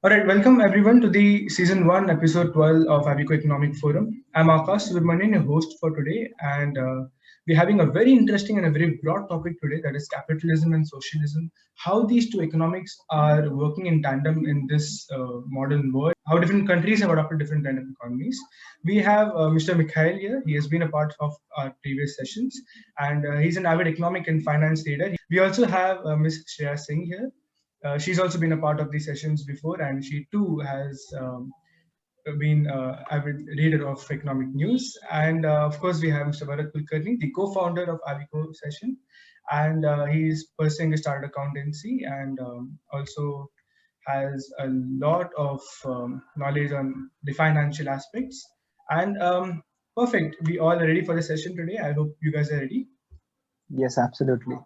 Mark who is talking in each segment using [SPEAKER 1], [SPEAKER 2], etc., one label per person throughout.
[SPEAKER 1] All right, welcome everyone to the season 1, episode 12 of Aveco Economic Forum. I'm Akash, Subramanian, your host for today, and we're having a very interesting and a very broad topic today, that is capitalism and socialism, how these two economics are working in tandem in this modern world, how different countries have adopted different kind of economies. We have Mr. Mikhail here. He has been a part of our previous sessions, and he's an avid economic and finance trader. We also have Ms. Shreya Singh here. She's also been a part of these sessions before, and she too has been avid reader of economic news. And of course, we have Mr. Varad Kulkarni, the co-founder of Aveco session, and he's pursuing a startup accountancy and also has a lot of knowledge on the financial aspects. And perfect, we all are ready for the session today. I hope you guys are ready.
[SPEAKER 2] Yes, absolutely.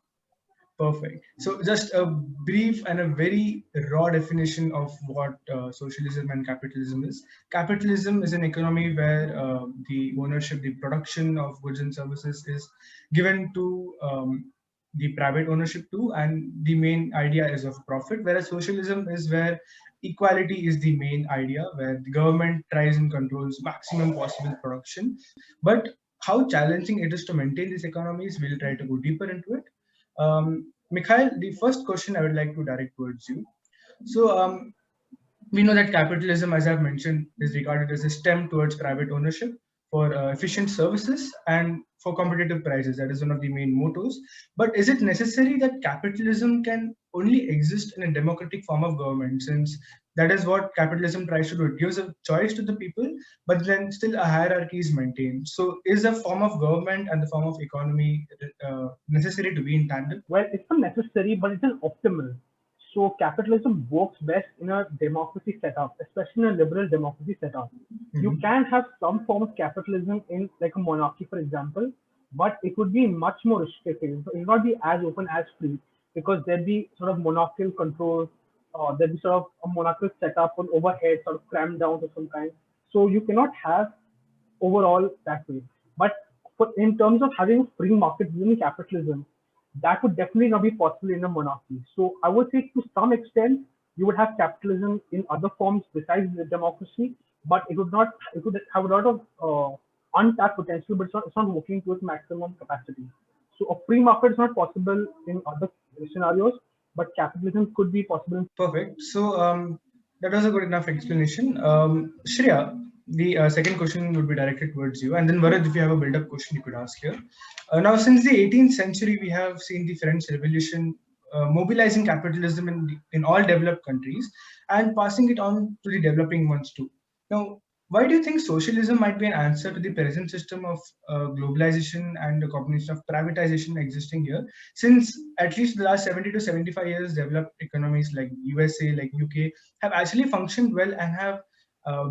[SPEAKER 1] Perfect. So, just a brief and a very raw definition of what socialism and capitalism is. Capitalism is an economy where the ownership, the production of goods and services is given to the private ownership too, and the main idea is of profit. Whereas socialism is where equality is the main idea, where the government tries and controls maximum possible production. But how challenging it is to maintain these economies, we'll try to go deeper into it. Mikhail, the first question I would like to direct towards you. So, we know that capitalism, as I've mentioned, is regarded as a stem towards private ownership for efficient services and for competitive prices. That is one of the main mottos. But is it necessary that capitalism can only exist in a democratic form of government, since that is what capitalism tries to do? It gives a choice to the people, but then still a hierarchy is maintained. So, is a form of government and the form of economy necessary to be in tandem?
[SPEAKER 3] Well, it's not necessary, but it's an optimal. So capitalism works best in a democracy setup, especially in a liberal democracy setup. You
[SPEAKER 1] Mhm.
[SPEAKER 3] can have some form of capitalism in like a monarchy, for example, but it would be much more restrictive. It will not be as open as free because there'd be sort of monarchical controls, there'd be sort of a monarchical setup on overhead, sort of crammed down of some kind. So you cannot have overall that way. But in terms of having free market within capitalism, that would definitely not be possible in a monarchy. So I would say to some extent, you would have capitalism in other forms besides the democracy, but it would have a lot of untapped potential, but it's not working to its maximum capacity. So a free market is not possible in other scenarios, but capitalism could be possible in.
[SPEAKER 1] Perfect. So that was a good enough explanation. Shreya, the second question would be directed towards you, and then Varad, if you have a build-up question, you could ask here. Now, since the 18th century, we have seen the French Revolution mobilizing capitalism in all developed countries and passing it on to the developing ones too. Now, why do you think socialism might be an answer to the present system of globalization and the combination of privatization existing here? Since at least the last 70 to 75 years, developed economies like USA, like UK, have actually functioned well and have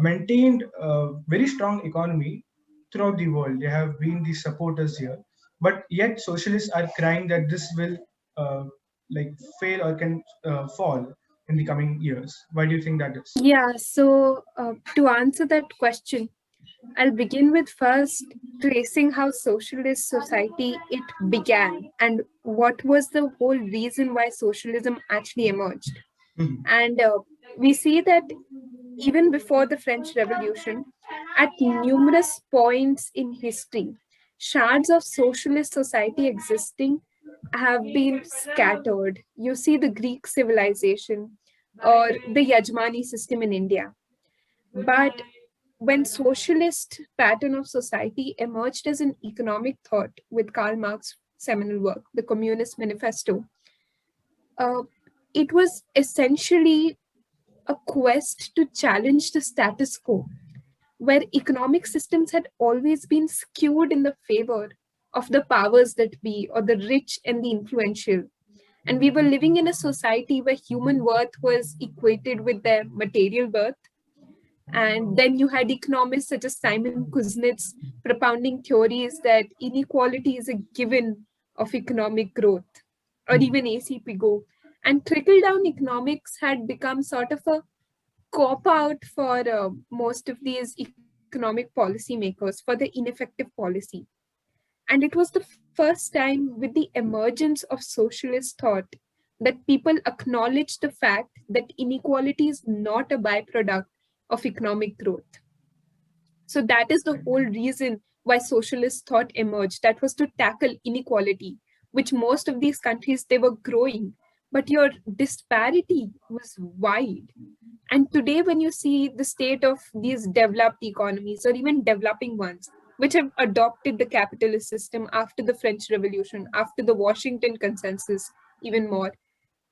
[SPEAKER 1] maintained a very strong economy throughout the world. They have been the supporters here, but yet socialists are crying that this will uh, like fail or can fall in the coming years. Why do you think that is?
[SPEAKER 4] Yeah, so to answer that question, I'll begin with first tracing how socialist society it began and what was the whole reason why socialism actually emerged.
[SPEAKER 1] Mhm.
[SPEAKER 4] And we see that even before the French Revolution, at numerous points in history, shards of socialist society existing have been scattered. You see the Greek civilization or the Yajmani system in India. But when socialist pattern of society emerged as an economic thought with Karl Marx's seminal work, the Communist Manifesto, uh, it was essentially a quest to challenge the status quo, where economic systems had always been skewed in the favor of the powers that be or the rich and the influential. And we were living in a society where human worth was equated with their material worth. And then you had economists such as Simon Kuznets propounding theories that inequality is a given of economic growth, or even ACP Go. And trickle down economics had become sort of a cop out for most of these economic policymakers for the ineffective policy. And it was the first time with the emergence of socialist thought that people acknowledge the fact that inequality is not a byproduct of economic growth. So that is the whole reason why socialist thought emerged. That was to tackle inequality, which most of these countries, they were growing, but your disparity was wide. And today, when you see the state of these developed economies or even developing ones, which have adopted the capitalist system after the French Revolution, after the Washington Consensus, even more,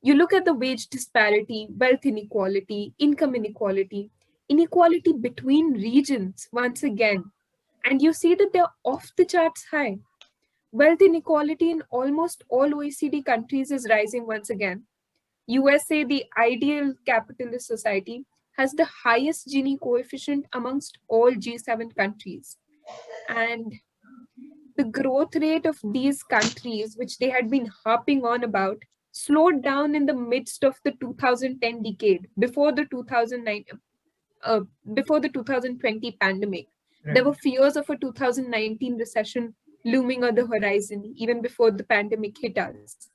[SPEAKER 4] you look at the wage disparity, wealth inequality, income inequality, inequality between regions once again, and you see that they're off the charts high. Wealth inequality in almost all OECD countries is rising once again. USA, the ideal capitalist society, has the highest Gini coefficient amongst all G7 countries. And the growth rate of these countries, which they had been harping on about, slowed down in the midst of the 2010 decade, before the 2009, before the 2020 pandemic.
[SPEAKER 1] Right.
[SPEAKER 4] There were fears of a 2019 recession looming on the horizon, even before the pandemic hit us.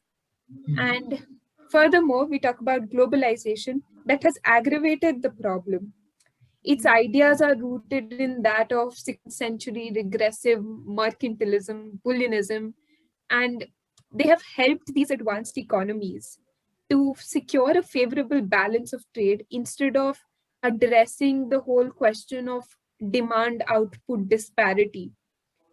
[SPEAKER 4] And furthermore, we talk about globalization that has aggravated the problem. Its ideas are rooted in that of 16th century regressive mercantilism, Bullianism, and they have helped these advanced economies to secure a favorable balance of trade instead of addressing the whole question of demand output disparity.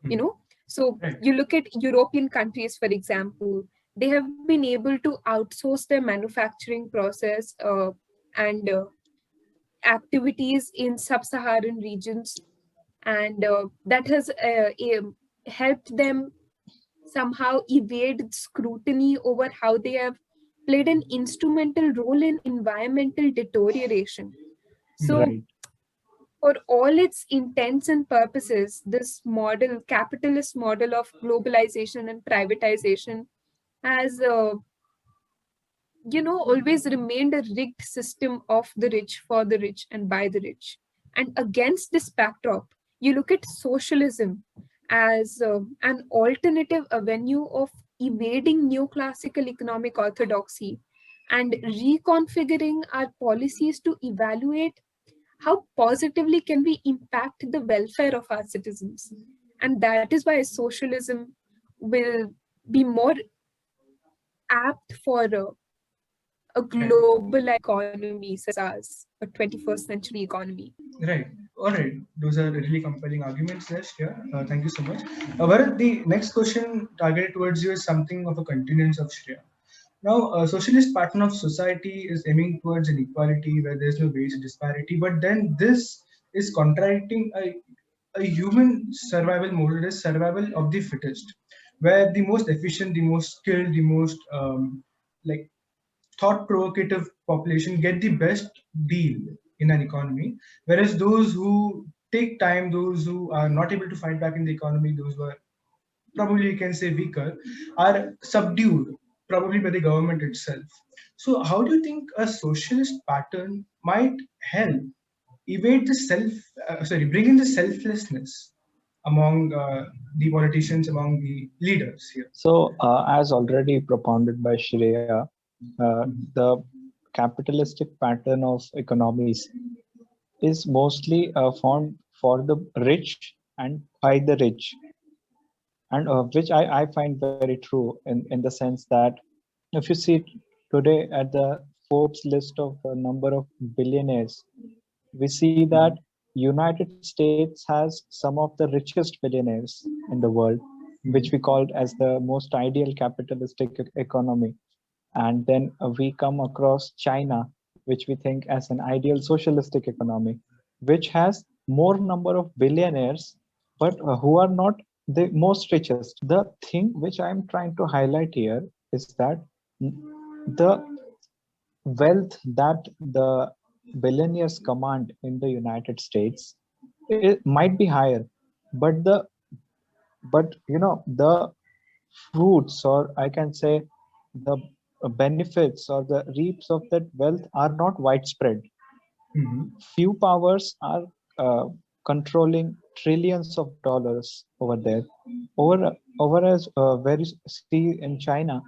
[SPEAKER 4] You know, so
[SPEAKER 1] Right.
[SPEAKER 4] you look at European countries, for example, they have been able to outsource their manufacturing process and activities in sub-Saharan regions, and that has helped them somehow evade scrutiny over how they have played an instrumental role in environmental deterioration. So,
[SPEAKER 2] Right.
[SPEAKER 4] for all its intents and purposes, this model, capitalist model of globalization and privatization, has always remained a rigged system of the rich for the rich and by the rich. And against this backdrop, you look at socialism as an alternative avenue of evading neoclassical economic orthodoxy and reconfiguring our policies to evaluate how positively can we impact the welfare of our citizens. And that is why socialism will be more apt for a global economy such as ours, a 21st century economy.
[SPEAKER 1] Right. All right. Those are really compelling arguments there, Shreya. Thank you so much. Varad, the next question targeted towards you is something of a continuance of Shreya. Now, a socialist pattern of society is aiming towards an equality where there's no wage disparity, but then this is contradicting a human survival model, is survival of the fittest, where the most efficient, the most skilled, the most like thought provocative population get the best deal in an economy, whereas those who take time, those who are not able to fight back in the economy, those who are probably you can say weaker, are subdued probably by the government itself. So how do you think a socialist pattern might help evade the bring in the selflessness among the politicians, among the leaders here?
[SPEAKER 2] So, as already propounded by Shreya, the capitalistic pattern of economies is mostly formed for the rich and by the rich, and which I find very true in the sense that if you see today at the Forbes list of a number of billionaires, we see that United States has some of the richest billionaires in the world, which we called as the most ideal capitalistic economy. And then we come across China, which we think as an ideal socialistic economy, which has more number of billionaires, but who are not the most richest. The thing which I'm trying to highlight here is that the wealth that the billionaires command in the United States, it might be higher, but the fruits, or I can say the benefits or the reaps of that wealth are not widespread. Few powers are controlling trillions of dollars over there. Over as very see in China,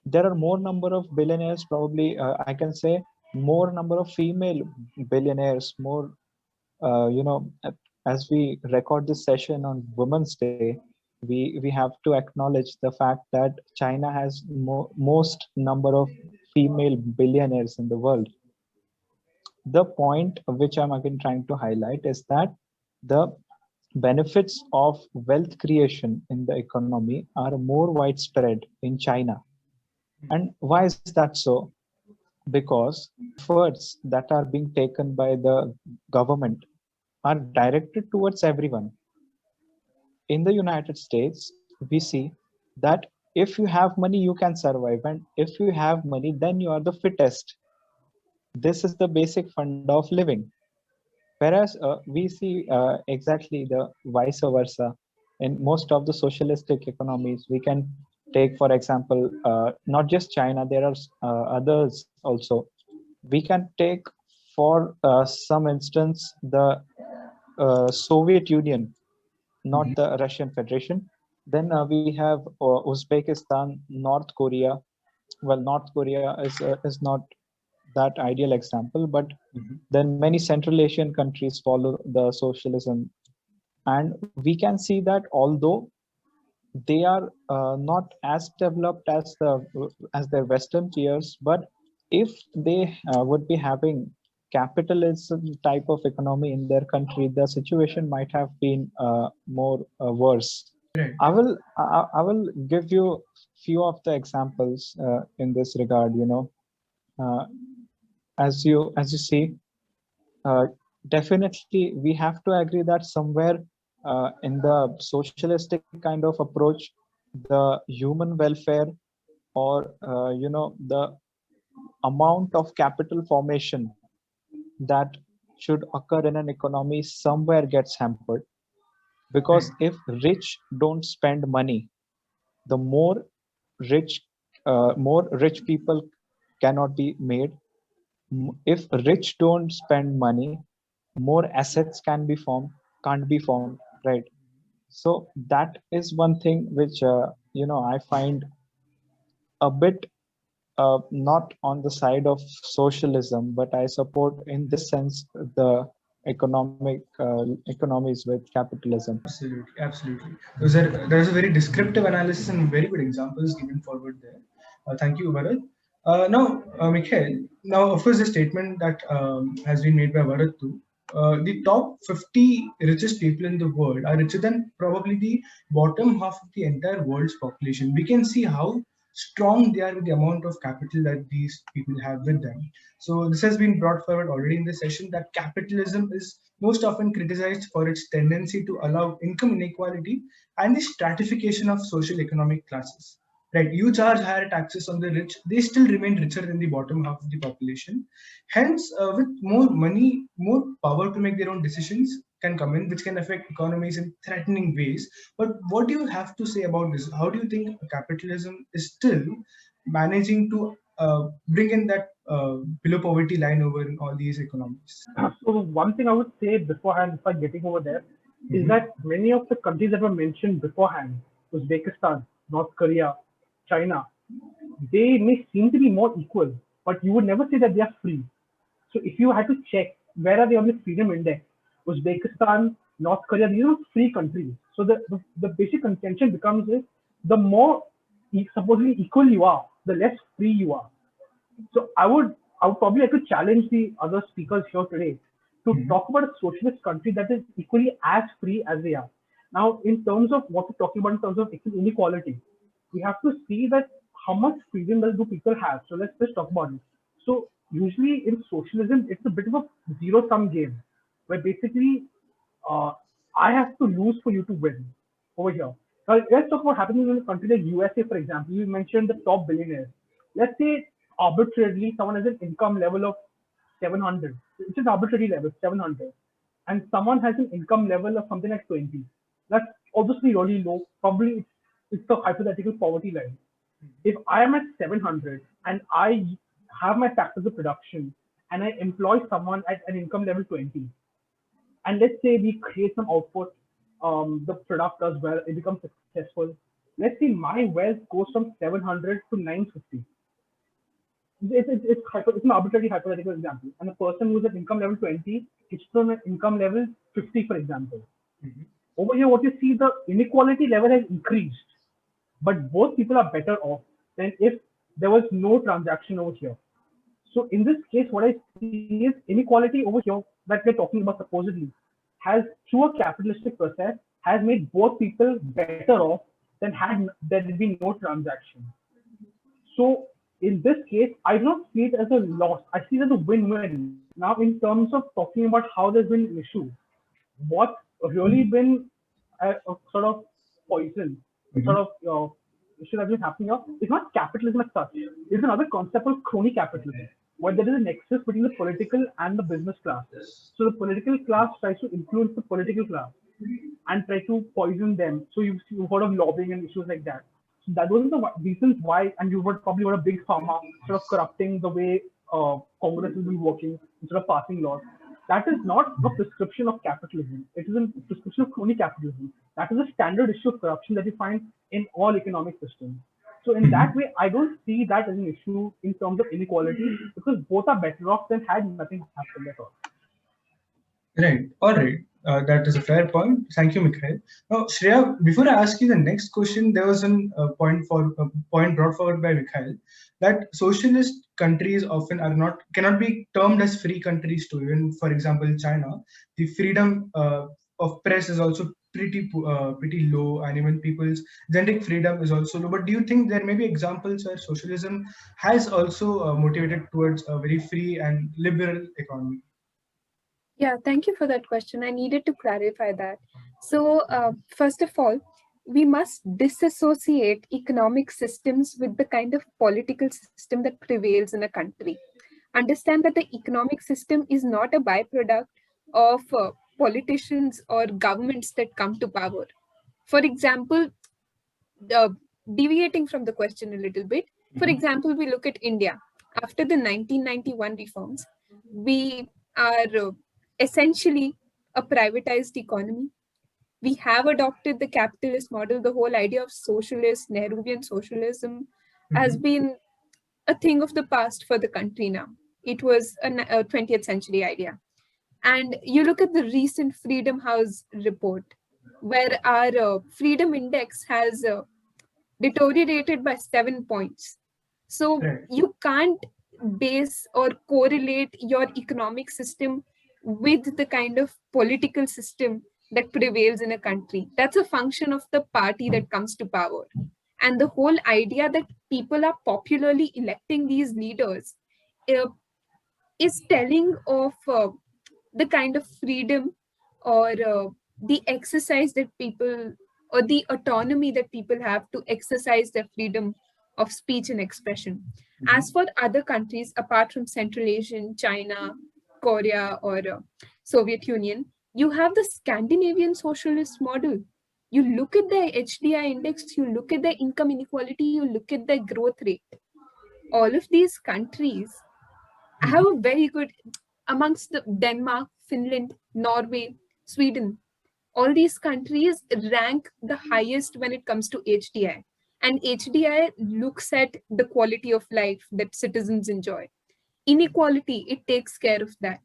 [SPEAKER 2] there are more number of billionaires, probably I can say more number of female billionaires, more as we record this session on Women's Day, we have to acknowledge the fact that China has most number of female billionaires in the world. The point which I'm again trying to highlight is that the benefits of wealth creation in the economy are more widespread in China. And why is that so? Because efforts that are being taken by the government are directed towards everyone. In the United States, we see that if you have money, you can survive. And if you have money, then you are the fittest. This is the basic fund of living. Whereas we see exactly the vice versa. In most of the socialistic economies, we can take, for example, not just China, there are others also. We can take, for some instance, the Soviet Union, not the Russian Federation. Then we have Uzbekistan, North Korea. Well, North Korea is not that ideal example, but then many Central Asian countries follow the socialism, and we can see that although they are not as developed as their Western peers, but if they would be having capitalism type of economy in their country, the situation might have been more worse.
[SPEAKER 1] Right.
[SPEAKER 2] I will give you few of the examples in this regard. Uh, as you see, uh, definitely we have to agree that somewhere in the socialistic kind of approach, the human welfare, or the amount of capital formation that should occur in an economy somewhere gets hampered. Because if rich don't spend money, the rich more rich people cannot be made. If rich don't spend money, more assets can't be formed, right? So that is one thing which I find a bit not on the side of socialism, but I support in this sense the economies with capitalism.
[SPEAKER 1] Absolutely, absolutely. There's a very descriptive analysis and very good examples given forward there. Thank you, Varad. Now, Mikhail, now of course the statement that has been made by Varad too. The top 50 richest people in the world are richer than probably the bottom half of the entire world's population. We can see how strong they are with the amount of capital that these people have with them. So this has been brought forward already in this session that capitalism is most often criticized for its tendency to allow income inequality and the stratification of social economic classes. Right, you charge higher taxes on the rich, they still remain richer than the bottom half of the population. Hence, with more money, more power to make their own decisions can come in, which can affect economies in threatening ways. But what do you have to say about this? How do you think capitalism is still managing to bring in that below poverty line over in all these economies?
[SPEAKER 3] So one thing I would say beforehand, before getting over there, is that many of the countries that were mentioned beforehand, Uzbekistan, North Korea, China, they may seem to be more equal, but you would never say that they are free. So if you had to check where are they on the freedom index, Uzbekistan, North Korea, these are free countries. So the basic contention becomes is the more supposedly equal you are, the less free you are. So I would probably like to challenge the other speakers here today to talk about a socialist country that is equally as free as they are. Now, in terms of what we're talking about in terms of inequality, we have to see that how much freedom do people have. So let's just talk about it. So usually in socialism, it's a bit of a zero-sum game, where basically uh, I have to lose for you to win over here. Now, let's talk about happening in a country like USA, for example. You mentioned the top billionaires. Let's say arbitrarily someone has an income level of 700. It's an arbitrary level, 700. And someone has an income level of something like 20. That's obviously really low. Probably it's the hypothetical poverty line. If I am at 700 and I have my factors of production and I employ someone at an income level 20, and let's say we create some output, the product does well, it becomes successful, let's say my wealth goes from 700 to 950. It's an arbitrary hypothetical example. And a person who's at income level 20 is from an income level 50, for example.
[SPEAKER 1] Mhm.
[SPEAKER 3] Over here, what you see, the inequality level has increased, but both people are better off than if there was no transaction over here. So in this case, what I see is inequality over here that we're talking about supposedly has, through a capitalistic process, has made both people better off than had there been no transaction. So in this case, I do not see it as a loss. I see it as a win-win. Now, in terms of talking about how there's been an issue, what really been a sort of poison, a sort
[SPEAKER 1] Mhm.
[SPEAKER 3] of issue that's been happening here is not capitalism as such. It's another concept called crony capitalism, where there is a nexus between the political and the business class. So the political class tries to influence the political class and try to poison them. So you've heard of lobbying and issues like that. So that those are the reasons why, and you would probably heard of big pharma sort of corrupting the way Congress has been working instead of passing laws. That is not a prescription of capitalism. It is a prescription of crony capitalism. That is a standard issue of corruption that you find in all economic systems. So in that
[SPEAKER 1] Mhm.
[SPEAKER 3] way, I don't see that as an issue in terms of inequality because both are better off than had nothing happened at all.
[SPEAKER 1] Right. All right. That is a fair point. Thank you, Mikhail. Now, Shreya, before I ask you the next question, there was a point brought forward by Mikhail that socialist countries often are not cannot be termed as free countries too. Even, for example, China, the freedom of press is also pretty low, and even people's genetic freedom is also low. But do you think there may be examples where socialism has also motivated towards a very free and liberal economy?
[SPEAKER 4] Yeah, thank you for that question. I needed to clarify that. So, first of all, we must disassociate economic systems with the kind of political system that prevails in a country. Understand that the economic system is not a byproduct of politicians or governments that come to power. For example, uh, deviating from the question a little bit, for
[SPEAKER 1] Mhm.
[SPEAKER 4] example, we look at India. After the 1991 reforms, we are essentially a privatized economy. We have adopted the capitalist model. The whole idea of socialist, Nehruvian socialism has
[SPEAKER 1] Mhm.
[SPEAKER 4] been a thing of the past for the country now. It was a 20th century idea. And you look at the recent Freedom House report, where our freedom index has deteriorated by 7 points. So
[SPEAKER 1] Right.
[SPEAKER 4] you can't base or correlate your economic system with the kind of political system that prevails in a country. That's a function of the party that comes to power. And the whole idea that people are popularly electing these leaders uh, is telling of the kind of freedom or the exercise that people or the autonomy that people have to exercise their freedom of speech and expression. As
[SPEAKER 1] Mhm.
[SPEAKER 4] for other countries apart from Central Asian, China, Korea, or Soviet Union, you have the Scandinavian socialist model. You look at their HDI index, you look at their income inequality, you look at their growth rate. All of these countries have
[SPEAKER 1] Mhm.
[SPEAKER 4] a very good amongst the Denmark, Finland, Norway, Sweden. All these countries rank the highest when it comes to HDI. And HDI looks at the quality of life that citizens enjoy. Inequality, it takes care of that.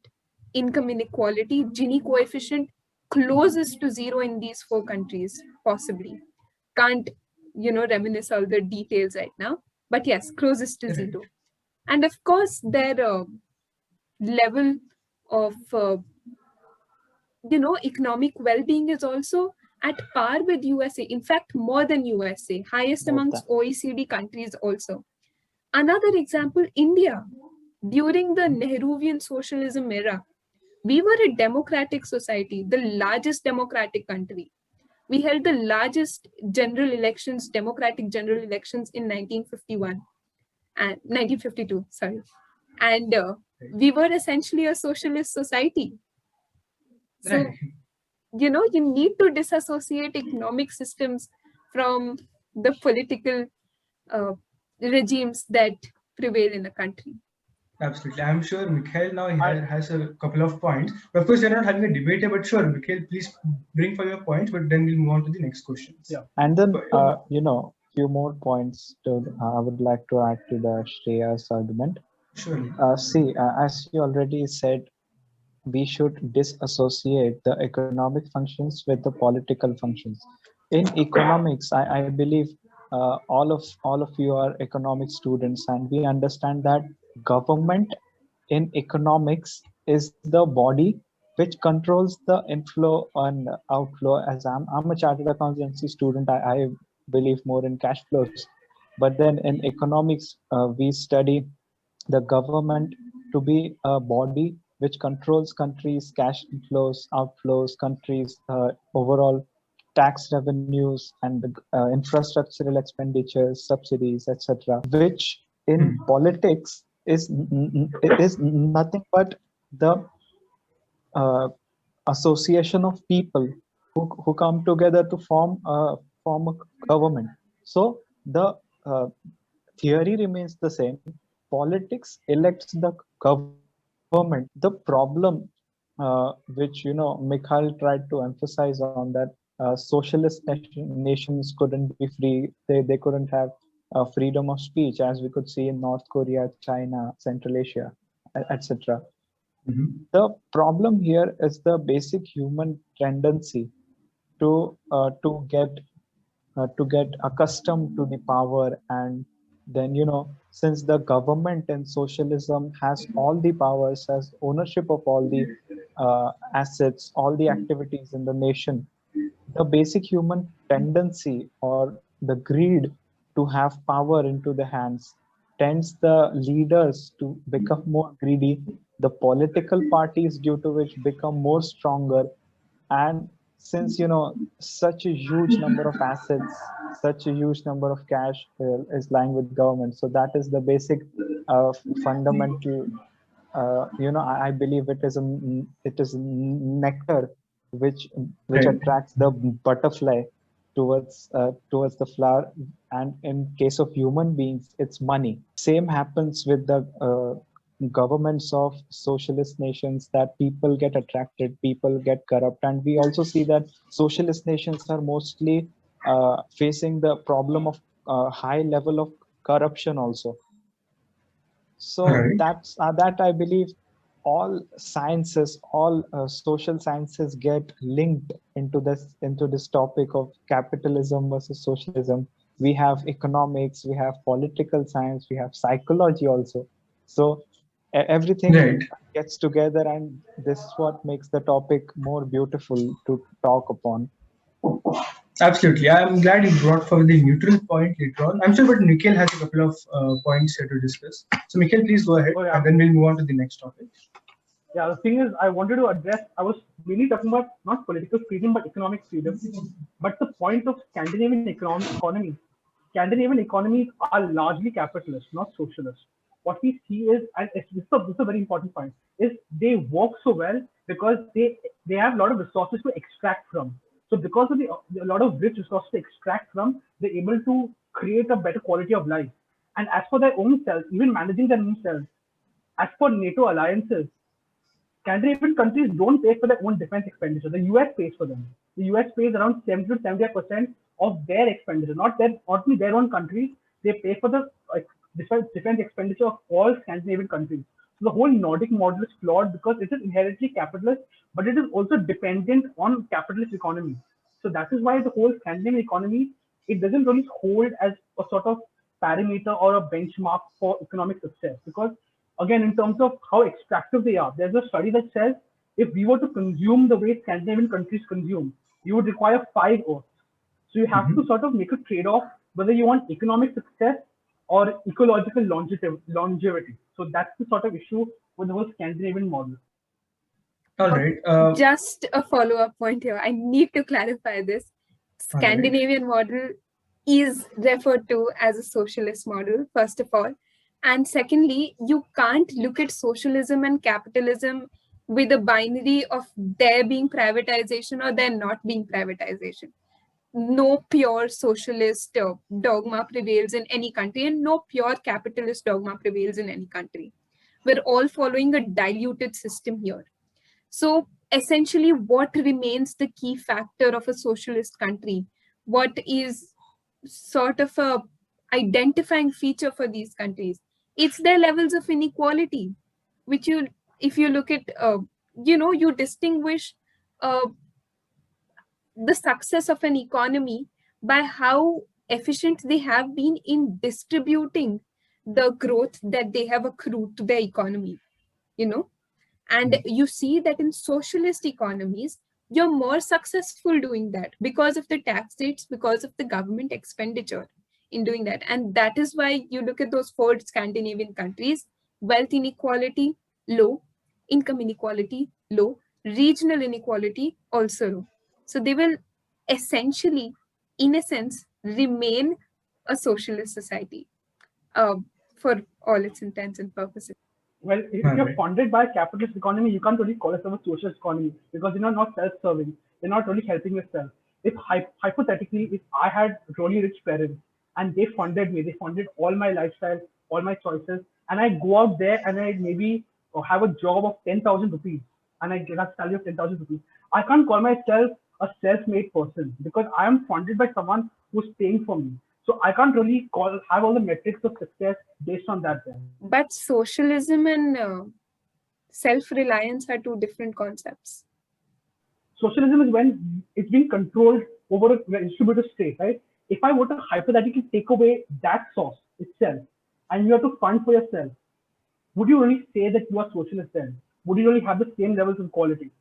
[SPEAKER 4] Income inequality, Gini coefficient, closest to zero in these four countries, possibly. Can't, reminisce all the details right now. But yes, closest to
[SPEAKER 1] Right.
[SPEAKER 4] zero. And of course, their level of economic well-being is also at par with USA, in fact more than USA, highest
[SPEAKER 2] more than
[SPEAKER 4] amongst OECD countries also. Another example, India. During the Nehruvian socialism era, we were a democratic society, the largest democratic country. We held the largest general elections, democratic general elections in 1951 and 1952, sorry. And we were essentially a socialist society. So,
[SPEAKER 1] Right.
[SPEAKER 4] you need to disassociate economic systems from the political uh, regimes that prevail in a country.
[SPEAKER 1] Absolutely. I'm sure Mikhail now has a couple of points. But of course, we're not having a debate, but sure, Mikhail, please bring for your points, but then we'll move on to the next questions.
[SPEAKER 3] Yeah.
[SPEAKER 2] And then,
[SPEAKER 1] But,
[SPEAKER 2] few more points I would like to add to the Shreya's argument.
[SPEAKER 1] surely.
[SPEAKER 2] See, as you already said, we should disassociate the economic functions with the political functions. In economics, I believe all of you are economic students, and we understand that government in economics is the body which controls the inflow and outflow. As I'm a chartered accountancy student, I believe more in cash flows. But then in economics, we study the government to be a body which controls countries' cash inflows, outflows, countries' overall tax revenues and the infrastructural expenditures, subsidies, etc., which in politics is nothing but the uh, association of people who come together to form a government. So the uh, theory remains the same. Politics elects the government. The problem, which Mikhail tried to emphasize on, that nations couldn't be free. They couldn't have freedom of speech, as we could see in North Korea, China, Central Asia, etc.
[SPEAKER 1] Mhm.
[SPEAKER 2] The problem here is the basic human tendency to get accustomed to the power. And then since the government in socialism has all the powers, has ownership of all the assets, all the activities in the nation, the basic human tendency or the greed to have power into the hands tends the leaders to become more greedy, the political parties due to which become more stronger. And since such a huge number of assets, such a huge number of cash is lying with government, so that is the basic fundamental, I believe it is nectar which
[SPEAKER 1] Right.
[SPEAKER 2] attracts the butterfly towards the flower. And in case of human beings, it's money. Same happens with the governments of socialist nations, that people get attracted, people get corrupt. And we also see that socialist nations are mostly facing the problem of high level of corruption also. So
[SPEAKER 1] Right.
[SPEAKER 2] that I believe all sciences, all social sciences get linked into this topic of capitalism versus socialism. We have economics, we have political science, we have psychology also. So everything
[SPEAKER 1] Right.
[SPEAKER 2] gets together, and this is what makes the topic more beautiful to talk upon.
[SPEAKER 1] Absolutely. I'm glad you brought forward the neutral point later on. I'm sure, but Mikhail has a couple of points here to discuss. So, Mikhail, please go ahead,
[SPEAKER 3] Oh yeah.
[SPEAKER 1] and then we'll move on to the next topic.
[SPEAKER 3] Yeah, the thing is, I wanted to address, I was really talking about not political freedom, but economic freedom. But the point of Scandinavian economy, Scandinavian economies are largely capitalist, not socialist. What we see is, and this is a very important point, is they work so well because they have a lot of resources to extract from. So because of a lot of rich resources to extract from, they're able to create a better quality of life. And as for their own selves, even managing their own selves, as for NATO alliances, Scandinavian countries don't pay for their own defense expenditure. The US pays for them. The US pays around 70 to 75% of their expenditure, not only their own countries. They pay for the defense expenditure of all Scandinavian countries. So the whole Nordic model is flawed because it is inherently capitalist, but it is also dependent on capitalist economy. So that is why the whole Scandinavian economy, it doesn't really hold as a sort of parameter or a benchmark for economic success, because again, in terms of how extractive they are, there's a study that says if we were to consume the way Scandinavian countries consume, you would require 5 Earths. So you have to
[SPEAKER 1] Mhm.
[SPEAKER 3] sort of make a trade-off whether you want economic success or ecological longevity. So that's the sort of issue with the whole Scandinavian model.
[SPEAKER 1] All right.
[SPEAKER 4] Just a follow-up point here. I need to clarify this.
[SPEAKER 1] All right.
[SPEAKER 4] Scandinavian model is referred to as a socialist model, first of all. And secondly, you can't look at socialism and capitalism with a binary of there being privatization or there not being privatization. No pure socialist dogma prevails in any country, and no pure capitalist dogma prevails in any country. We're all following a diluted system here. So essentially, what remains the key factor of a socialist country? What is sort of a identifying feature for these countries? It's their levels of inequality, which you, if you look at, you distinguish uh, the success of an economy by how efficient they have been in distributing the growth that they have accrued to their economy, you know. And you see that in socialist economies, you're more successful doing that because of the tax rates, because of the government expenditure in doing that. And that is why you look at those four Scandinavian countries: wealth inequality, low; income inequality, low; regional inequality, also low. So they will essentially, in a sense, remain a socialist society uh, for all its intents and purposes.
[SPEAKER 3] Well, if you're funded by a capitalist economy, you can't really call yourself a socialist economy because you're not self-serving. You're not really helping yourself. If hypothetically, if I had really rich parents and they funded me, they funded all my lifestyle, all my choices, and I go out there and I maybe have a job of 10,000 rupees and I get a salary of 10,000 rupees, I can't call myself a self-made person because I am funded by someone who's paying for me. So I can't really have all the metrics of success based on that then.
[SPEAKER 4] But socialism and self-reliance are two different concepts.
[SPEAKER 3] Socialism is when it's being controlled over a distributed state, right? If I were to hypothetically take away that source itself and you have to fund for yourself, would you really say that you are socialist then? Would you really have the same levels of quality?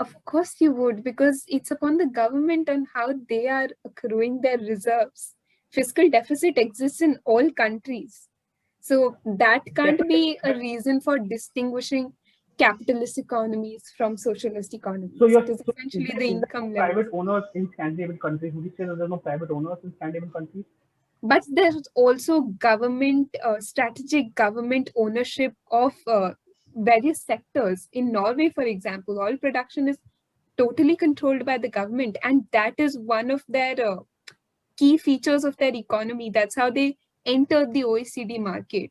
[SPEAKER 4] Of course you would, because it's upon the government on how they are accruing their reserves. Fiscal deficit exists in all countries. So that can't be a reason for distinguishing capitalist economies from socialist economies.
[SPEAKER 3] So
[SPEAKER 4] It is essentially the
[SPEAKER 3] is there
[SPEAKER 4] income
[SPEAKER 3] private
[SPEAKER 4] level.
[SPEAKER 3] owners in Scandinavian countries? Would you say that there's no private owners in Scandinavian countries?
[SPEAKER 4] But there's also government, strategic government ownership of various sectors. In Norway, for example, oil production is totally controlled by the government, and that is one of their key features of their economy. That's how they entered the OECD market.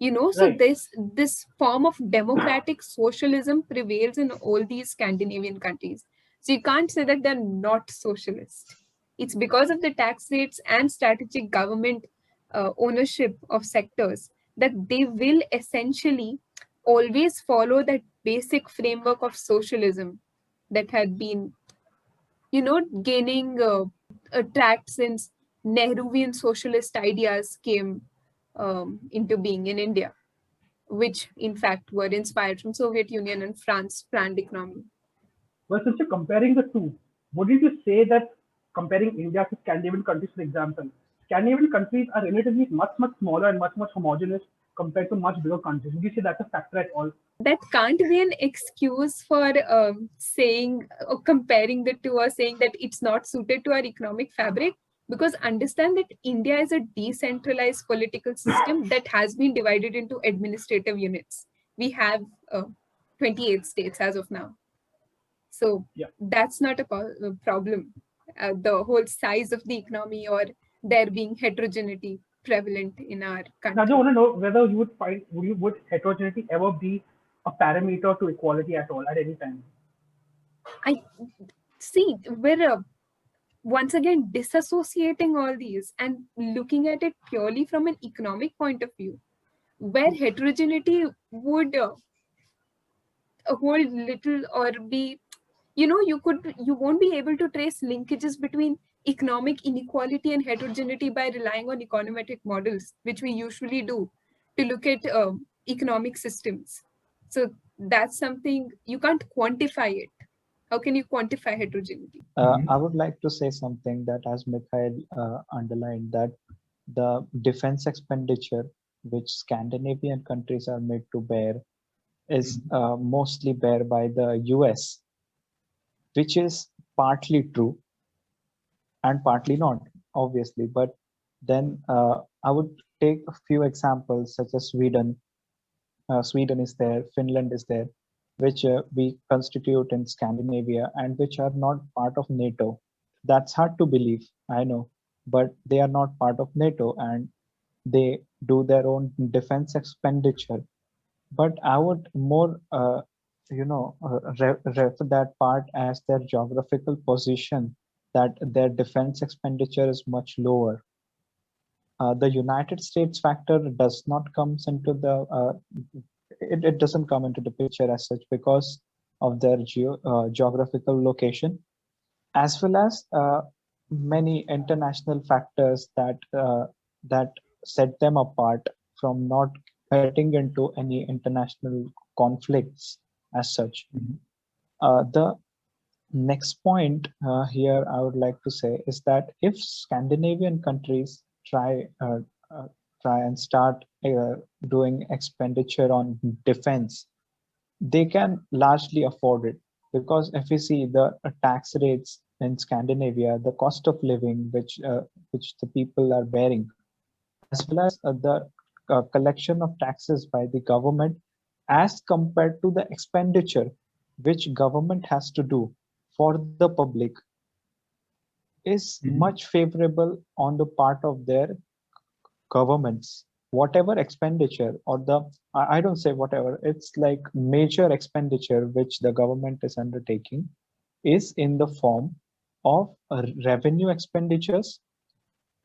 [SPEAKER 4] So
[SPEAKER 3] Right.
[SPEAKER 4] this form of democratic socialism prevails in all these Scandinavian countries. So you can't say that they're not socialist. It's because of the tax rates and strategic government ownership of sectors that they will essentially always follow that basic framework of socialism that had been, gaining tract since Nehruvian socialist ideas came into being in India, which in fact were inspired from Soviet Union and France planned economy.
[SPEAKER 3] Well, since you're comparing the two, wouldn't you say that comparing India to Scandinavian countries, for example, Scandinavian countries are relatively much, much smaller and much, much homogeneous compared to much bigger countries? Would you say that's a factor at all?
[SPEAKER 4] That can't be an excuse for saying or comparing the two, or saying that it's not suited to our economic fabric, because understand that India is a decentralized political system that has been divided into administrative units. We have 28 states as of now. So
[SPEAKER 3] Yeah.
[SPEAKER 4] that's not a problem. The whole size of the economy or there being heterogeneity prevalent in our
[SPEAKER 3] Now, I
[SPEAKER 4] country.
[SPEAKER 3] want to know whether you would find would heterogeneity ever be a parameter to equality at all at any time?
[SPEAKER 4] I see we're once again disassociating all these and looking at it purely from an economic point of view, where heterogeneity would hold little or be, you won't be able to trace linkages between economic inequality and heterogeneity by relying on econometric models, which we usually do to look at economic systems. So that's something you can't quantify it. How can you quantify heterogeneity?
[SPEAKER 2] I would like to say something that, as Mikhail underlined, that the defense expenditure which Scandinavian countries are made to bear is mostly bear by the US, which is partly true and partly not, obviously. But then I would take a few examples such as Sweden. Sweden is there, Finland is there, which we constitute in Scandinavia and which are not part of NATO. That's hard to believe, I know, but they are not part of NATO, and They do their own defense expenditure. But I would more, refer that part as their geographical position, that their defense expenditure is much lower. The United States factor does not comes into the it doesn't come into the picture as such because of their geographical location, as well as many international factors that set them apart from not getting into any international conflicts as such. The next point here I would like to say is that if Scandinavian countries uh, uh, try and start doing expenditure on defense, they can largely afford it, because if we see the tax rates in Scandinavia, the cost of living which the people are bearing, as well as the collection of taxes by the government as compared to the expenditure which government has to do for the public, is much favorable on the part of their governments. Whatever expenditure or the I don't say whatever, it's like major expenditure which the government is undertaking is in the form of revenue expenditures,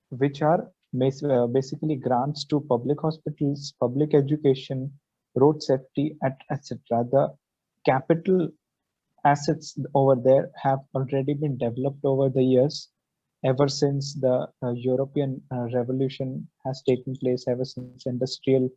[SPEAKER 2] which are basically grants to public hospitals, public education, road safety, etc. The capital assets over there have already been developed over the years, ever since the European revolution has taken place, ever since industrial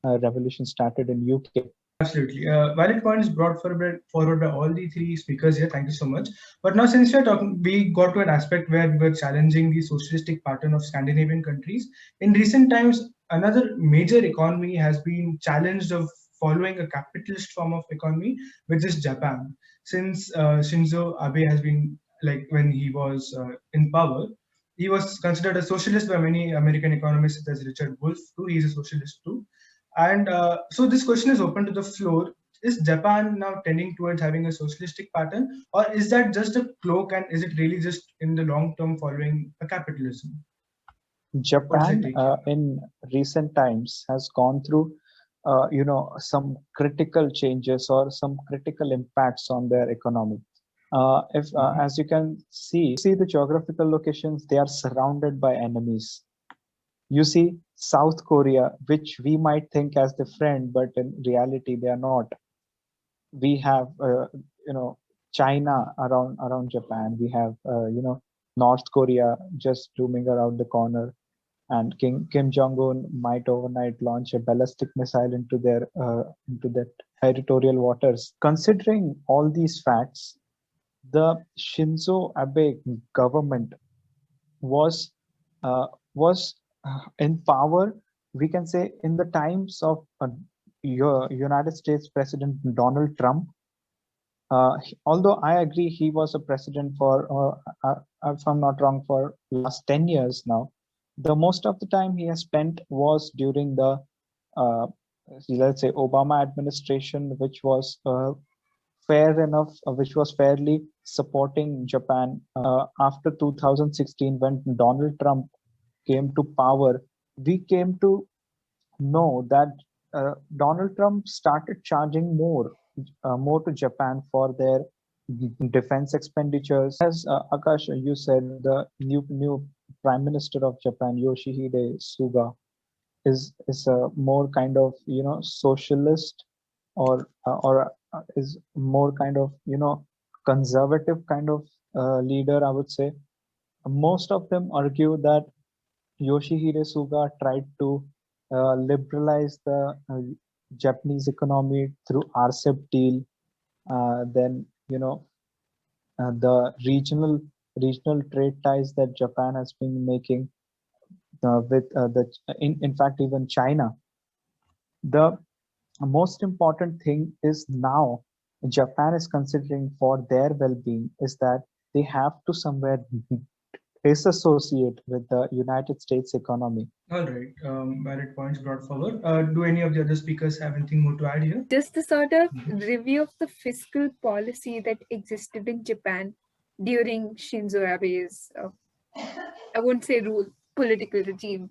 [SPEAKER 2] revolution started in UK.
[SPEAKER 1] Absolutely. Valid points brought forward by all the three speakers here. Thank you so much. But now, since we're talking, we got to an aspect where we were challenging the socialistic pattern of Scandinavian countries. In recent times, another major economy has been challenged of following a capitalist form of economy, which is Japan. Since Shinzo Abe has been, like, when he was in power, he was considered a socialist by many American economists, such as Richard Wolff too. He's a socialist too. And so this question is open to the floor. Is Japan now tending towards having a socialistic pattern, or is that just a cloak, and is it really just in the long term following a capitalism? What's your
[SPEAKER 2] Japan
[SPEAKER 1] take here?
[SPEAKER 2] in recent times has gone through some critical changes or some critical impacts on their economy. If As you can see the geographical locations, they are surrounded by enemies. You see South Korea, which we might think as the friend, but in reality they are not. We have China around Japan. We have North Korea just looming around the corner, and Kim Jong Un might overnight launch a ballistic missile into that territorial waters. Considering all these facts, the Shinzo Abe government was uh, was in power, we can say, in the times of United States President Donald Trump. Although I agree he was a president for, if I'm not wrong, for last 10 years now, the most of the time he has spent was during the, uh, let's say, Obama administration, which was fair enough, which was fairly supporting Japan. After 2016, when Donald Trump came to power, we came to know that Donald Trump started charging more to Japan for their defense expenditures. As Akash, you said, the new Prime Minister of Japan, Yoshihide Suga, is a more kind of socialist, or is more kind of conservative kind of leader, I would say. Most of them argue that Yoshihide Suga tried to liberalize the Japanese economy through RCEP deal. Then the regional trade ties that Japan has been making with in fact even China. The most important thing is now Japan is considering for their well-being is that they have to somewhere disassociate with the United States economy.
[SPEAKER 1] All right, valid points brought forward. Do any of the other speakers have anything more to add here?
[SPEAKER 4] Just the sort of review of the fiscal policy that existed in Japan during Shinzo Abe's, I won't say rule, political regime.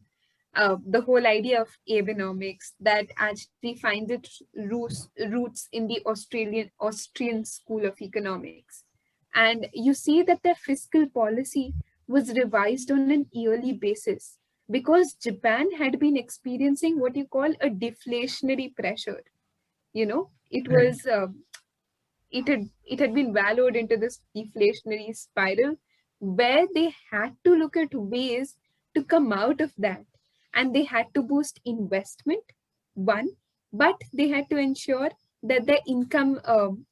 [SPEAKER 4] the whole idea of Abenomics that actually finds its roots in the Austrian school of economics. And you see that their fiscal policy was revised on an yearly basis because Japan had been experiencing what you call a deflationary pressure. It
[SPEAKER 1] Right.
[SPEAKER 4] was it had been wallowed into this deflationary spiral where they had to look at ways to come out of that, and they had to boost investment, one, but they had to ensure that the income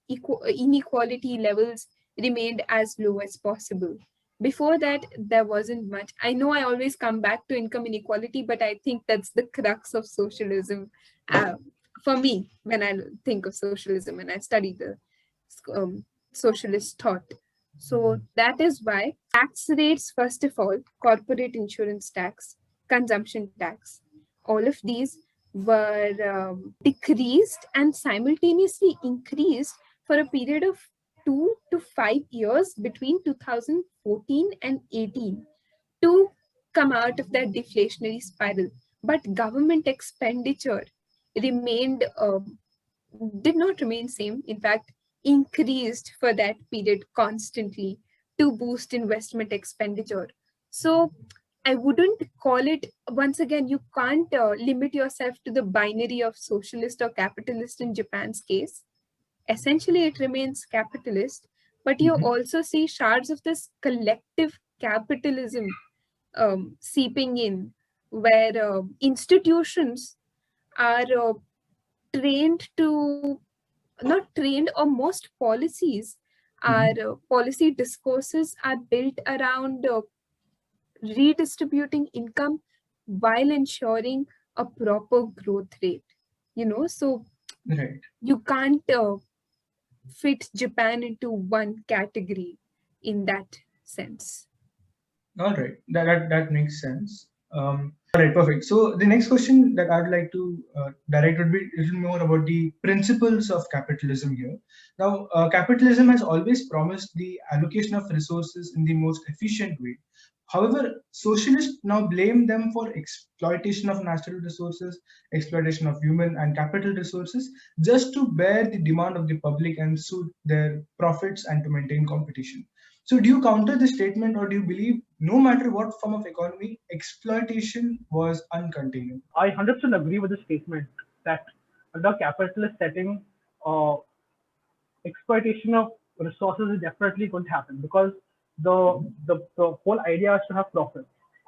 [SPEAKER 4] inequality levels remained as low as possible. Before that, there wasn't much. I know I always come back to income inequality, but I think that's the crux of socialism, uh, for me, when I think of socialism and I study the um, socialist thought. So that is why tax rates, first of all, corporate insurance tax, consumption tax, all of these were decreased and simultaneously increased for a period of 2 to 5 years between 2014 and 18 to come out of that deflationary spiral. But government expenditure remained did not remain same. In fact, increased for that period constantly to boost investment expenditure. So I wouldn't call it, once again, you can't limit yourself to the binary of socialist or capitalist in Japan's case. Essentially, it remains capitalist, but you
[SPEAKER 1] Mhm.
[SPEAKER 4] also see shards of this collective capitalism seeping in, where institutions are trained to not trained, or most policies are
[SPEAKER 1] Mhm.
[SPEAKER 4] policy discourses are built around redistributing income while ensuring a proper growth rate, so
[SPEAKER 1] Right.
[SPEAKER 4] you can't fit Japan into one category in that sense.
[SPEAKER 1] All right, that makes sense. All right, perfect. So the next question that I'd like to direct would be a little more about the principles of capitalism here. Now, capitalism has always promised the allocation of resources in the most efficient way. However, socialists now blame them for exploitation of natural resources, exploitation of human and capital resources, just to bear the demand of the public and suit their profits and to maintain competition. So, do you counter this statement, or do you believe no matter what form of economy, exploitation was uncontainable?
[SPEAKER 3] I 100% agree with the statement that under capitalist setting, uh, exploitation of resources is definitely going to happen because the whole idea is to have profit.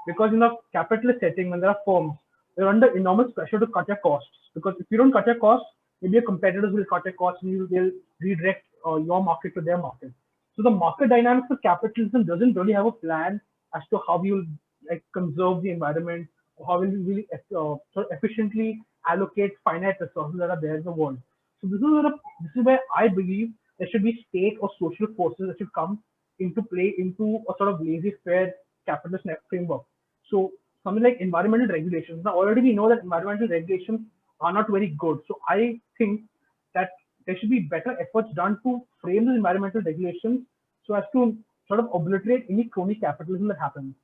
[SPEAKER 3] Because in a capitalist setting, when there are firms, they're under enormous pressure to cut their costs. Because if you don't cut your costs, maybe your competitors will cut their costs and they'll redirect your market to their market. So the market dynamics of capitalism doesn't really have a plan as to how we will like conserve the environment or how will we really sort of efficiently allocate finite resources that are there in the world. So this is where I believe there should be state or social forces that should come into play into a sort of laissez-faire capitalist framework. So something like environmental regulations. Now already we know that environmental regulations are not very good. So I think that there should be better efforts done to frame the environmental regulations so as to sort of obliterate any crony capitalism that happens.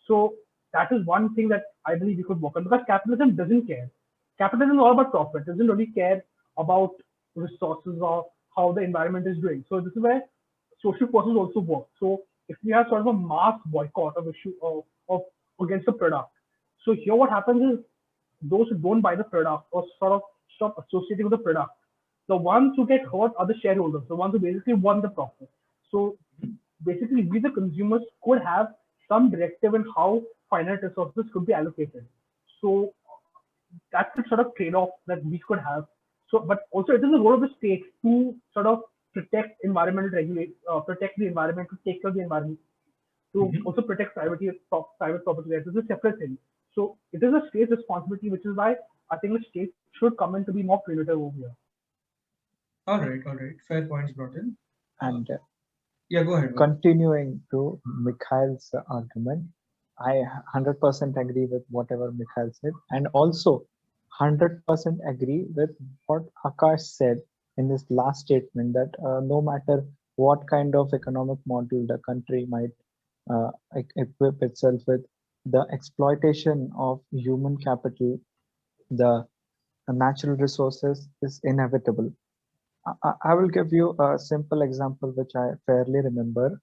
[SPEAKER 3] So that is one thing that I believe we could work on because capitalism doesn't care. Capitalism is all about profit. It doesn't really care about resources or how the environment is doing. So this is where social forces also work. So if we have sort of a mass boycott of issue of against the product, so here what happens is those who don't buy the product or sort of stop associating with the product, the ones who get hurt are the shareholders, the ones who basically want the profit. So basically, we the consumers could have some directive in how finite resources could be allocated. So that's the sort of trade-off that we could have. So, but also it is the role of the state to sort of protect environmental regulate, protect the environment, to take care of the environment, to
[SPEAKER 1] Mhm.
[SPEAKER 3] also protect private property rights. It's a separate thing. So it is a state's responsibility, which is why I think the state should come in to be more punitive over here.
[SPEAKER 1] All right. Fair points brought in. Uh,
[SPEAKER 2] And
[SPEAKER 1] yeah, go ahead, Varad.
[SPEAKER 2] continuing to Mikhail's argument, I 100% agree with whatever Mikhail said, and also 100% agree with what Akash said in his last statement that no matter what kind of economic model the country might equip itself with, the exploitation of human capital, the natural resources is inevitable. I will give you a simple example which I fairly remember.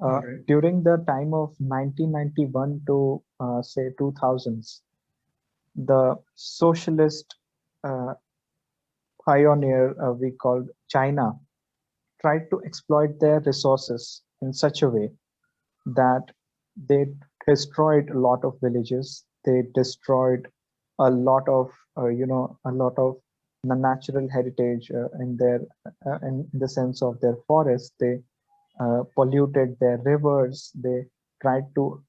[SPEAKER 1] All right.
[SPEAKER 2] During the time of 1991 to say 2000s, the socialist uh, pioneer we called China tried to exploit their resources in such a way that they destroyed a lot of villages. They destroyed a lot of a lot of the natural heritage in their in the sense of their forests. They polluted their rivers. They tried to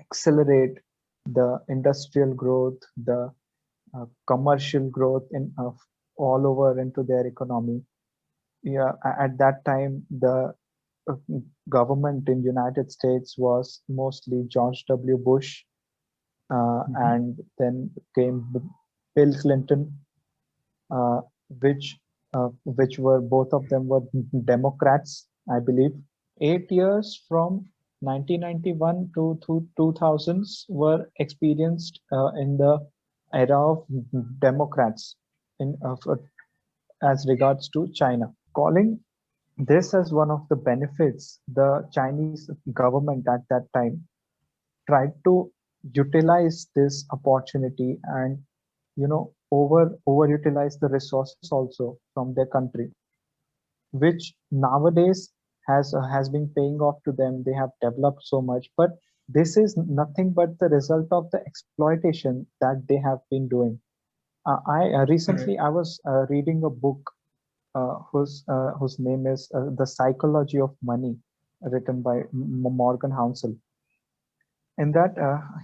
[SPEAKER 2] accelerate the industrial growth, the commercial growth in all over into their economy. Yeah, at that time, the uh, government in United States was mostly George W. Bush,
[SPEAKER 1] Mhm.
[SPEAKER 2] and then came Bill Clinton, uh, which which were both of them were Democrats, I believe. 8 years from 1991 to 2000s were experienced in the era of Democrats in as regards to China. Calling this as one of the benefits, the Chinese government at that time tried to utilize this opportunity and overutilize the resources also from their country, which nowadays has been paying off to them. They have developed so much, but this is nothing but the result of the exploitation that they have been doing. I
[SPEAKER 1] All right.
[SPEAKER 2] recently I was reading a book whose name is The Psychology of Money, written by Morgan Housel. In that,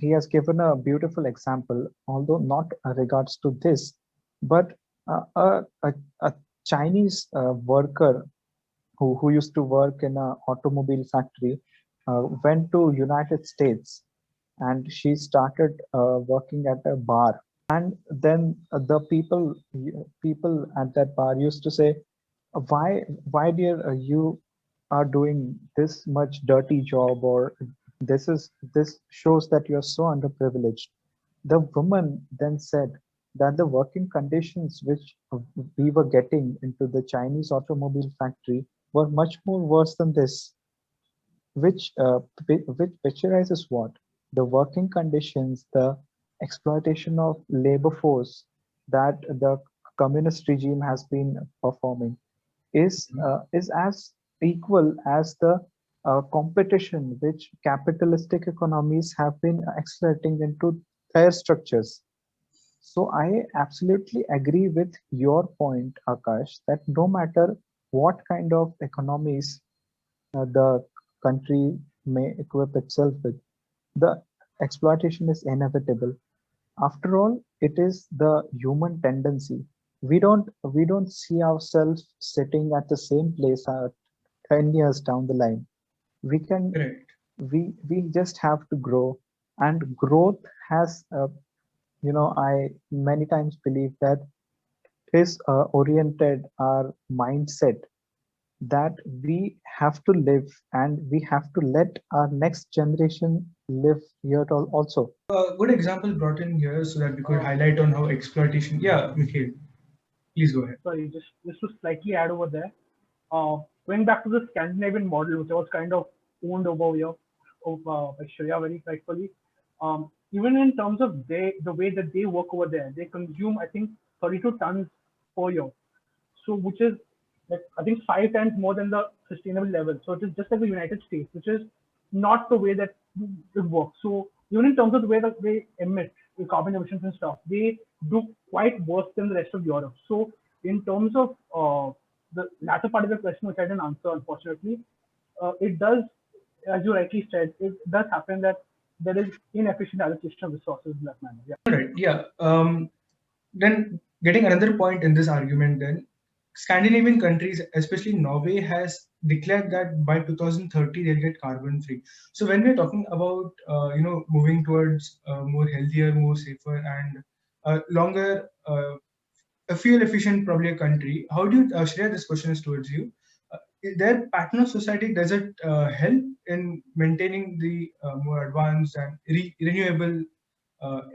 [SPEAKER 2] he has given a beautiful example, although not regards to this, but a Chinese worker who used to work in an automobile factory went to United States, and she started working at a bar. And then the people at that bar used to say, why dear, you are doing this much dirty job, or this shows that you're so underprivileged. The woman then said that the working conditions which we were getting into the Chinese automobile factory were much more worse than this, which picturizes what? The working conditions, the exploitation of labor force that the communist regime has been performing is as equal as the competition which capitalistic economies have been accelerating into their structures. So I absolutely agree with your point, Akash, that no matter what kind of economies the country may equip itself with, the exploitation is inevitable. After all, it is the human tendency. We don't see ourselves sitting at the same place 10 years down the line. We can
[SPEAKER 1] Correct.
[SPEAKER 2] we just have to grow, and growth has I many times believe that is oriented our mindset that we have to live and we have to let our next generation live here also.
[SPEAKER 1] A good example brought in here so that we could highlight on how exploitation. Yeah, Mikhail, please go ahead.
[SPEAKER 3] Sorry, just to slightly add over there. Going back to the Scandinavian model, which was kind of owned over here by Shreya very rightfully. Even in terms of the way that they work over there, they consume I think 32 tons per year. So which is like I think 5 times more than the sustainable level. So it is just like the United States, which is not the way that it works. So even in terms of the way that they emit the carbon emissions and stuff, they do quite worse than the rest of Europe. So in terms of the latter part of the question, which I didn't answer unfortunately, it does, as you rightly said, it does happen that there is inefficient allocation of resources in that manner. Yeah.
[SPEAKER 1] All right. Yeah. Then getting another point in this argument, then Scandinavian countries, especially Norway, has declared that by 2030 they'll get carbon free. So when we're talking about moving towards more healthier, more safer, and longer a fuel efficient probably a country, how do you Shreya, this question is towards you. their pattern of society, does it help in maintaining the more advanced and renewable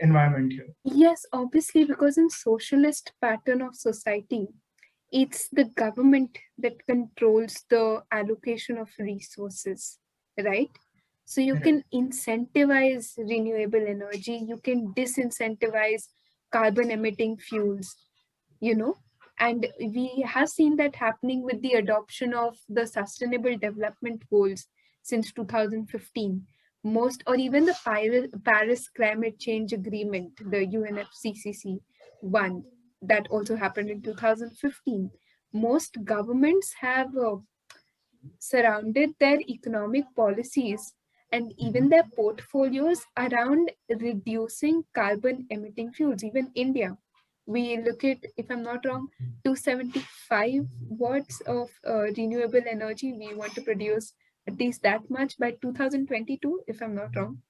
[SPEAKER 1] environment here?
[SPEAKER 4] Yes, obviously, because in socialist pattern of society, it's the government that controls the allocation of resources, right? So you
[SPEAKER 1] Right.
[SPEAKER 4] can incentivize renewable energy, you can disincentivize carbon emitting fuels, you know. And we have seen that happening with the adoption of the sustainable development goals since 2015. Most, or even the Paris Climate Change Agreement, the UNFCCC one, that also happened in 2015. Most governments have surrounded their economic policies and even their portfolios around reducing carbon emitting fuels. Even India, we look at, if I'm not wrong, 275 watts of renewable energy. We want to produce at least that much by 2022, if I'm not wrong.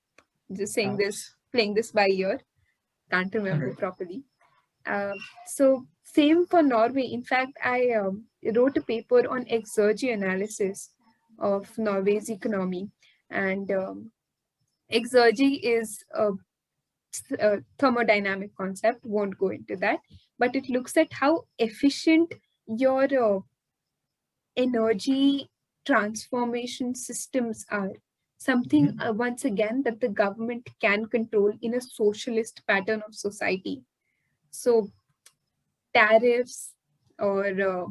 [SPEAKER 4] Just saying this,
[SPEAKER 1] Yes.
[SPEAKER 4] playing this by ear, can't
[SPEAKER 1] All
[SPEAKER 4] remember
[SPEAKER 1] right.
[SPEAKER 4] properly. So same for Norway. In fact, I wrote a paper on exergy analysis of Norway's economy, and exergy is a thermodynamic concept. Won't go into that, but it looks at how efficient your energy transformation systems are. Something once again that the government can control in a socialist pattern of society. So tariffs or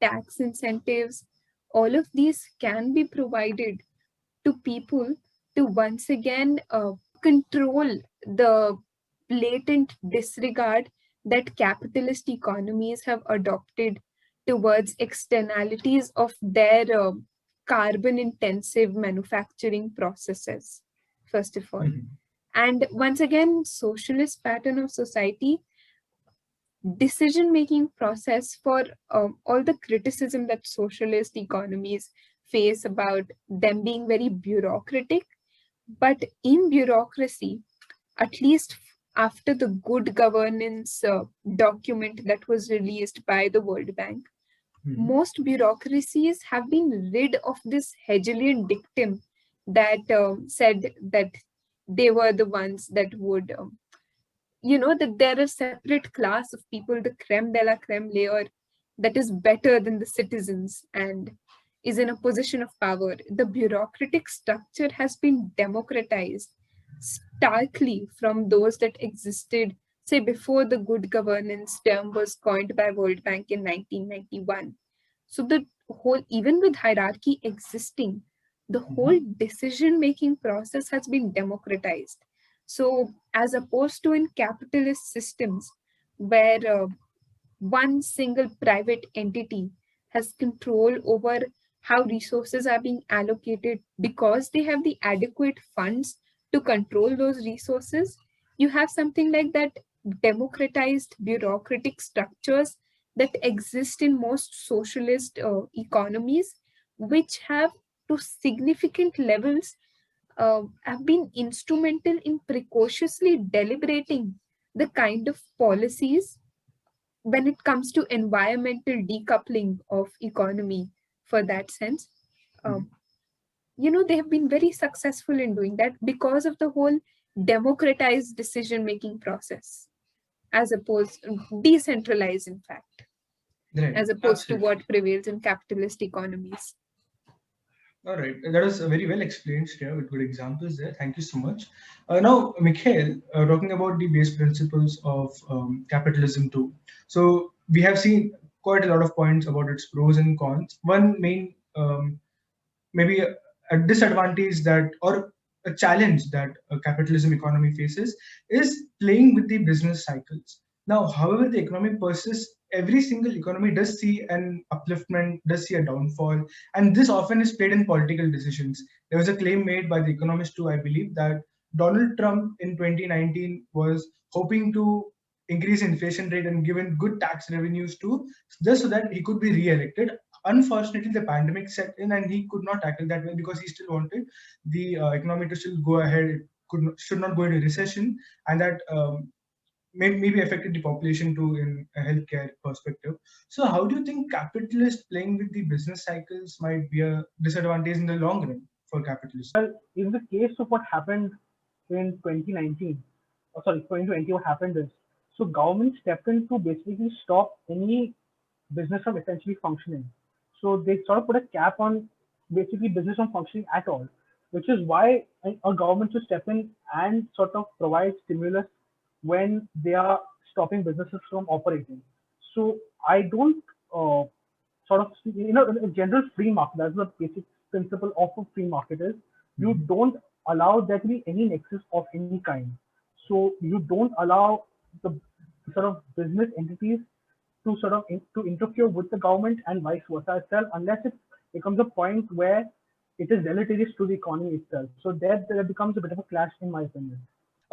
[SPEAKER 4] tax incentives, all of these can be provided to people to once again control the blatant disregard that capitalist economies have adopted towards externalities of their carbon intensive manufacturing processes, first of all.
[SPEAKER 1] Mhm.
[SPEAKER 4] And once again, socialist pattern of society decision making process for all the criticism that socialist economies face about them being very bureaucratic. But in bureaucracy, at least after the good governance document that was released by the World Bank,
[SPEAKER 1] Mhm.
[SPEAKER 4] most bureaucracies have been rid of this Hegelian dictum that said that they were the ones that would that there are separate class of people, the creme de la creme layer, that is better than the citizens and is in a position of power. The bureaucratic structure has been democratized starkly from those that existed, say, before the good governance term was coined by World Bank in 1991. So the whole, even with hierarchy existing, the whole
[SPEAKER 1] Mhm.
[SPEAKER 4] decision making process has been democratized. So, as opposed to in capitalist systems where one single private entity has control over how resources are being allocated because they have the adequate funds to control those resources, you have something like that democratized bureaucratic structures that exist in most socialist economies, which have to significant levels have been instrumental in precociously deliberating the kind of policies when it comes to environmental decoupling of economy for that sense. um, they have been very successful in doing that because of the whole democratized decision making process, as opposed decentralized, in fact,
[SPEAKER 1] Right.
[SPEAKER 4] as opposed to
[SPEAKER 1] Absolutely.
[SPEAKER 4] what prevails in capitalist economies.
[SPEAKER 1] All right, that was very well explained, Shreya, with good examples there. Thank you so much. Now, Mikhail, talking about the base principles of capitalism too. So we have seen quite a lot of points about its pros and cons. One main maybe a disadvantage that, or a challenge that a capitalism economy faces, is playing with the business cycles. Now, however the economy persists, every single economy does see an upliftment, does see a downfall, and this often is played in political decisions. There was a claim made by the economist too, I believe, that Donald Trump in 2019 was hoping to increase inflation rate and given good tax revenues too, just so that he could be re-elected. Unfortunately, the pandemic set in and he could not tackle that well because he still wanted the economy to still go ahead. It should not go into recession, and that maybe affected the population too in a healthcare perspective. So how do you think capitalists playing with the business cycles might be a disadvantage in the long run for capitalism?
[SPEAKER 3] Well, in the case of what happened in 2019, or sorry, 2020, what happened is, so government stepped in to basically stop any business from essentially functioning. So they sort of put a cap on basically business from functioning at all, which is why a government should step in and sort of provide stimulus when they are stopping businesses from operating. So I don't sort of, a general free market, that's the basic principle of a free market is you don't allow there to be any nexus of any kind. So you don't allow the sort of business entities to sort of to interfere with the government and vice versa itself, unless it becomes a point where it is deleterious to the economy itself. So there becomes a bit of a clash, in my opinion.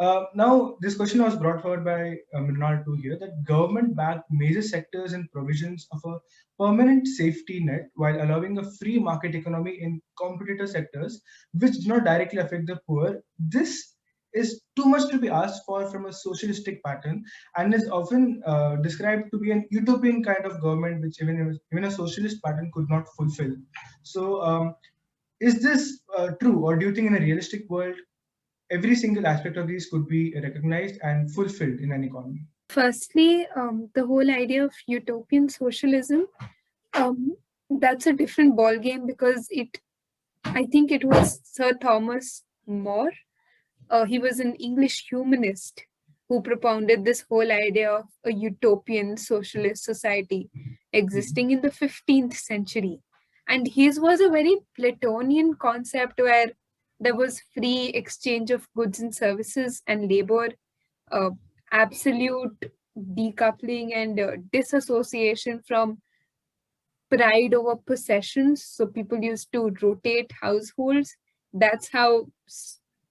[SPEAKER 1] Now, this question was brought forward by Mrinal too here, that government backed major sectors and provisions of a permanent safety net while allowing a free market economy in competitor sectors which do not directly affect the poor. This is too much to be asked for from a socialistic pattern and is often described to be an utopian kind of government which even a socialist pattern could not fulfill. So, is this true, or do you think in a realistic world every single aspect of these could be recognized and fulfilled in an economy?
[SPEAKER 4] Firstly, the whole idea of utopian socialism, that's a different ballgame because I think it was Sir Thomas More. He was an English humanist who propounded this whole idea of a utopian socialist society existing in the 15th century. And his was a very Platonian concept where there was free exchange of goods and services and labor, uh, absolute decoupling and disassociation from pride over possessions. So people used to rotate households. That's how,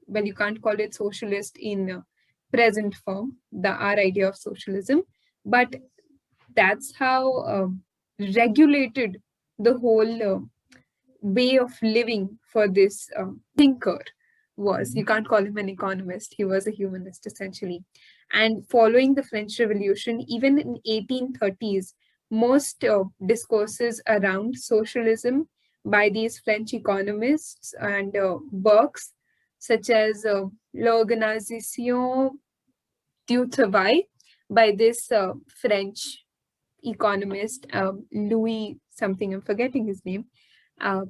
[SPEAKER 4] well, you can't call it socialist in present form, our idea of socialism, but that's how regulated the whole way of living for this thinker was. You can't call him an economist. He was a humanist essentially. And following the French Revolution, even in 1830s, most discourses around socialism by these French economists and works such as L'Organisation du Travail by this French economist, Louis something, I'm forgetting his name. Uh,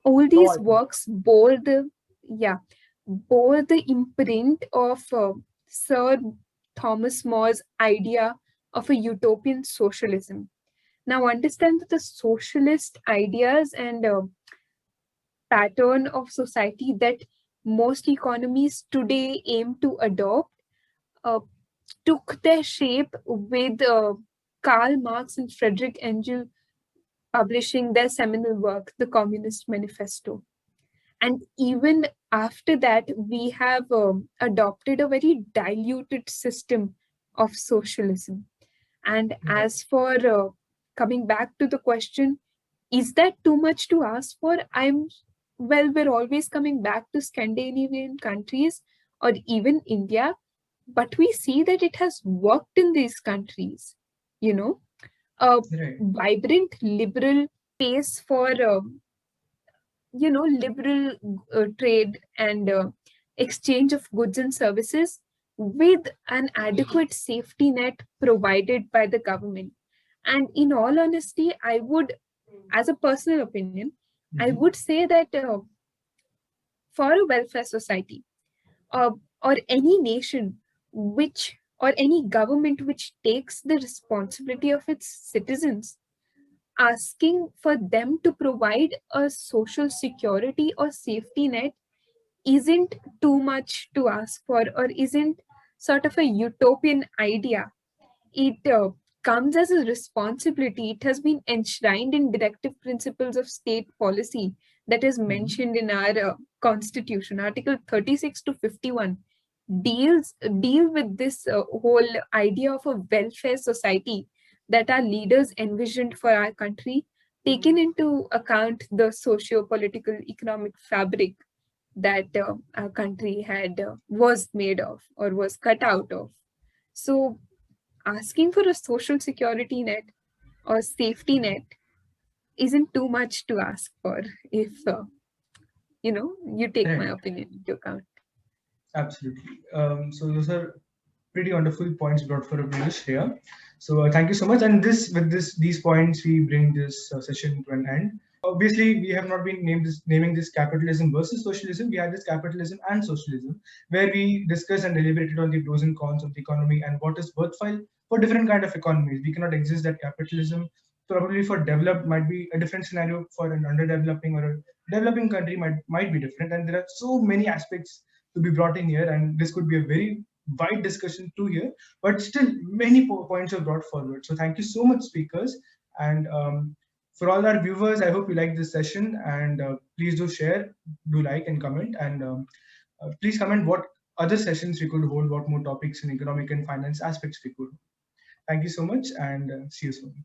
[SPEAKER 4] all these works bore the imprint of Sir Thomas More's idea of a utopian socialism. Now understand that the socialist ideas and pattern of society that most economies today aim to adopt uh, took their shape with Karl Marx and Friedrich Engels publishing their seminal work, the Communist Manifesto. And even after that, we have adopted a very diluted system of socialism. And as for coming back to the question, is that too much to ask for? We're always coming back to Scandinavian countries or even India, but we see that it has worked in these countries, you know, a vibrant liberal space for liberal trade and exchange of goods and services with an adequate safety net provided by the government. And in all honesty, I would, as a personal opinion, I would say that for a welfare society uh, or any nation or any government which takes the responsibility of its citizens, asking for them to provide a social security or safety net isn't too much to ask for or isn't sort of a utopian idea. It comes as a responsibility. It has been enshrined in directive principles of state policy that is mentioned in our constitution. Article 36 to 51 deal with this whole idea of a welfare society that our leaders envisioned for our country, taking into account the socio-political economic fabric that our country had was made of or was cut out of. So asking for a social security net or safety net isn't too much to ask for if you take my
[SPEAKER 1] Right.
[SPEAKER 4] opinion into account.
[SPEAKER 1] Absolutely. So those are pretty wonderful points brought for a finish here. So thank you so much. And these points, we bring this session to an end. Obviously, we have not been naming this capitalism versus socialism. We had this capitalism and socialism, where we discussed and deliberated on the pros and cons of the economy and what is worthwhile for different kind of economies. We cannot exist that capitalism probably for developed might be a different scenario for an underdeveloping or a developing country might be different. And there are so many aspects to be brought in here, and this could be a very wide discussion too here, but still many points are brought forward. So thank you so much, speakers. And for all our viewers, I hope you like this session, and please do share, do like and comment, and please comment what other sessions we could hold, what more topics in economic and finance aspects we could. Thank you so much, and see you soon.